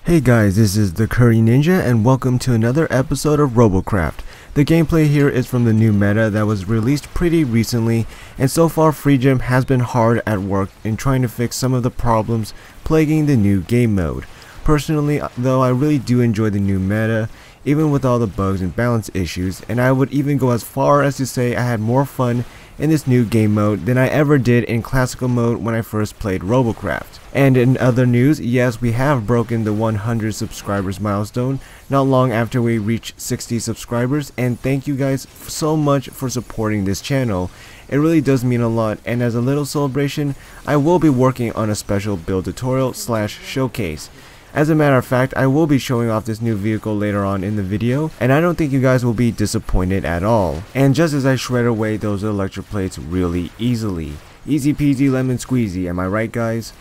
Hey guys, this is the Curry Ninja and welcome to another episode of Robocraft. The gameplay here is from the new meta that was released pretty recently, and so far FreeGem has been hard at work in trying to fix some of the problems plaguing the new game mode. Personally though, I really do enjoy the new meta, even with all the bugs and balance issues, and I would even go as far as to say I had more fun in this new game mode than I ever did in classical mode when I first played Robocraft. And in other news, yes, we have broken the 100 subscribers milestone not long after we reached 60 subscribers, and thank you guys so much for supporting this channel. It really does mean a lot, and as a little celebration, I will be working on a special build tutorial / showcase. As a matter of fact, I will be showing off this new vehicle later on in the video, and I don't think you guys will be disappointed at all. And just as I shred away those electric plates really easily. Easy peasy lemon squeezy, am I right guys?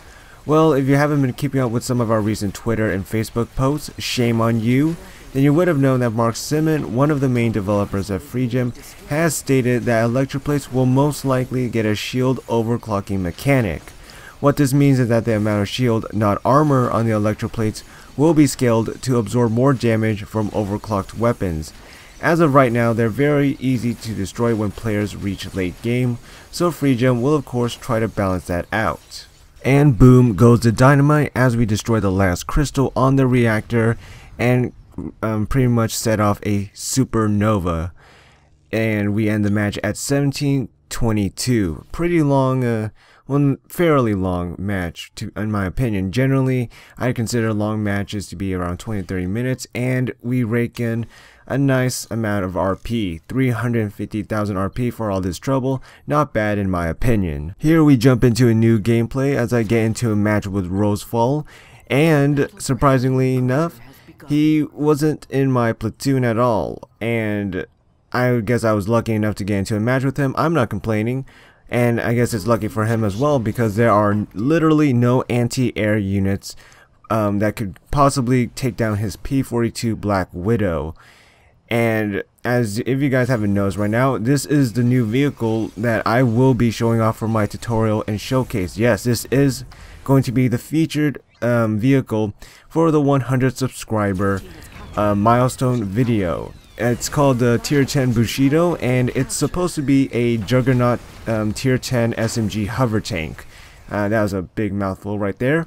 Well, if you haven't been keeping up with some of our recent Twitter and Facebook posts, shame on you, then you would have known that Mark Simon, one of the main developers at FreeGem, has stated that electric plates will most likely get a shield overclocking mechanic. What this means is that the amount of shield, not armor, on the electroplates will be scaled to absorb more damage from overclocked weapons. As of right now, they're very easy to destroy when players reach late game, so FreeGem will of course try to balance that out. And boom goes the dynamite as we destroy the last crystal on the reactor and pretty much set off a supernova. And we end the match at 17-22. Pretty long, one fairly long match in my opinion. Generally, I consider long matches to be around 20-30 minutes, and we rake in a nice amount of RP, 350,000 RP for all this trouble. Not bad in my opinion. Here we jump into a new gameplay as I get into a match with Rosefall, and surprisingly enough, he wasn't in my platoon at all, and I guess I was lucky enough to get into a match with him. I'm not complaining. And I guess it's lucky for him as well, because there are literally no anti-air units that could possibly take down his P-42 Black Widow. And as if you guys haven't noticed right now, this is the new vehicle that I will be showing off for my tutorial and showcase. Yes, this is going to be the featured vehicle for the 100 subscriber milestone video. It's called the Tier 10 Bushido, and it's supposed to be a Juggernaut Tier 10 SMG hover tank. That was a big mouthful right there.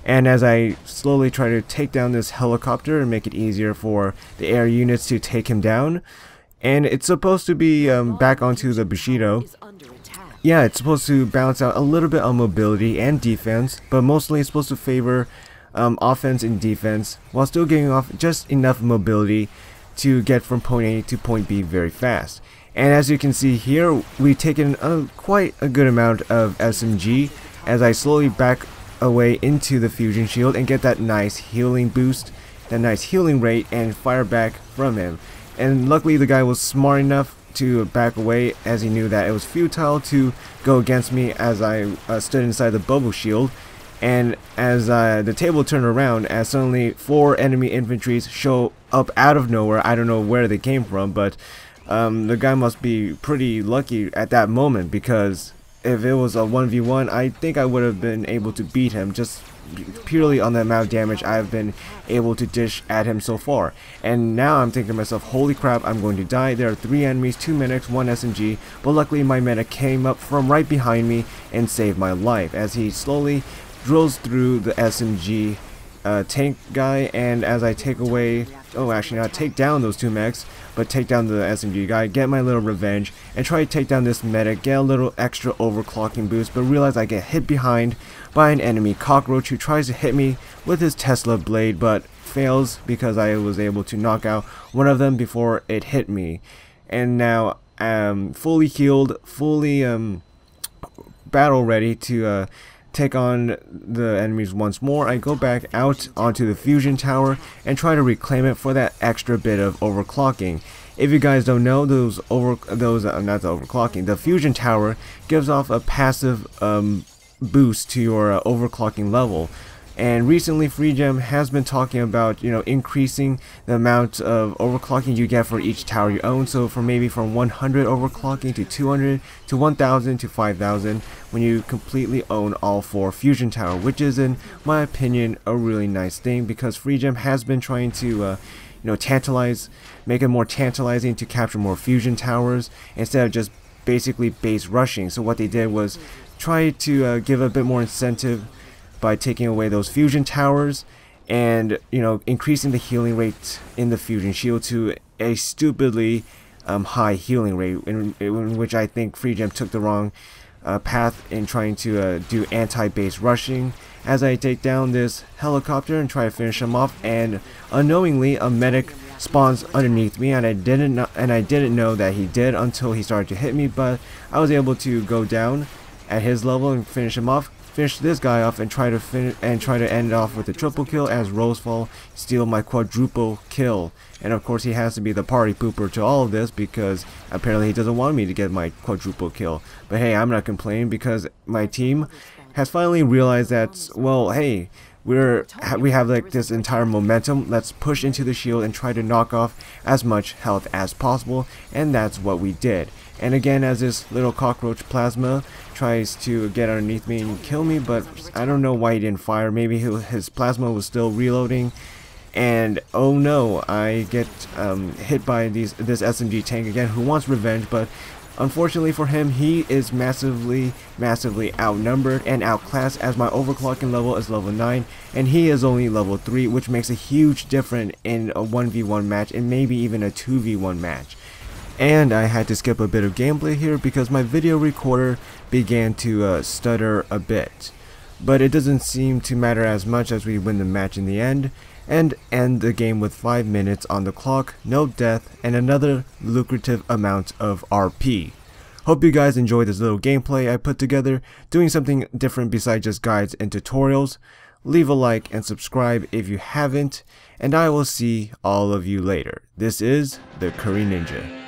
And as I slowly try to take down this helicopter and make it easier for the air units to take him down, and it's supposed to be back onto the Bushido. Yeah, it's supposed to balance out a little bit on mobility and defense, but mostly it's supposed to favor offense and defense while still getting off just enough mobility to get from point A to point B very fast. And as you can see here, we've taken quite a good amount of SMG as I slowly back away into the fusion shield and get that nice healing boost, that nice healing rate, and fire back from him. And luckily the guy was smart enough to back away, as he knew that it was futile to go against me as I stood inside the bubble shield. And as the table turned around, as suddenly 4 enemy infantries show up out of nowhere. I don't know where they came from, but the guy must be pretty lucky at that moment, because if it was a 1v1, I think I would have been able to beat him just purely on the amount of damage I've been able to dish at him so far. And now I'm thinking to myself, holy crap, I'm going to die. There are 3 enemies, 2 medics, 1 SMG, but luckily my medic came up from right behind me and saved my life as he slowly drills through the SMG tank guy. And as I take away, actually not take down those 2 mechs, but take down the SMG guy, get my little revenge, and try to take down this medic, get a little extra overclocking boost, but realize I get hit behind by an enemy cockroach who tries to hit me with his Tesla blade, but fails because I was able to knock out one of them before it hit me. And now I'm fully healed, fully battle ready to take on the enemies once more. I go back out onto the fusion tower and try to reclaim it for that extra bit of overclocking. If you guys don't know, not the overclocking, the fusion tower gives off a passive boost to your overclocking level. And recently Free Gem has been talking about, increasing the amount of overclocking you get for each tower you own. So from 100 overclocking to 200 to 1000 to 5000 when you completely own all 4 fusion tower, which is, in my opinion, a really nice thing, because Free Gem has been trying to make it more tantalizing to capture more fusion towers instead of just basically base rushing. So what they did was try to give a bit more incentive by taking away those fusion towers and increasing the healing rate in the fusion shield to a stupidly high healing rate, in which I think Free Gem took the wrong path in trying to do anti-base rushing. As I take down this helicopter and try to finish him off, and unknowingly a medic spawns underneath me, and I didn't know that he did until he started to hit me, but I was able to go down at his level and finish this guy off, and try to end off with a triple kill as Rosefall steal my quadruple kill. And of course he has to be the party pooper to all of this, because apparently he doesn't want me to get my quadruple kill. But hey, I'm not complaining, because my team has finally realized that, well, hey, we have like this entire momentum. Let's push into the shield and try to knock off as much health as possible, and that's what we did. And again, as this little cockroach plasma tries to get underneath me and kill me, but I don't know why he didn't fire. Maybe his plasma was still reloading, and oh no, I get hit by this SMG tank again, who wants revenge, but unfortunately for him, he is massively outnumbered and outclassed, as my overclocking level is level 9 and he is only level 3, which makes a huge difference in a 1v1 match and maybe even a 2v1 match. And I had to skip a bit of gameplay here because my video recorder began to stutter a bit. But it doesn't seem to matter as much, as we win the match in the end and end the game with 5 minutes on the clock, no death, and another lucrative amount of RP. Hope you guys enjoyed this little gameplay I put together, doing something different besides just guides and tutorials. Leave a like and subscribe if you haven't, and I will see all of you later. This is the Curry Ninja.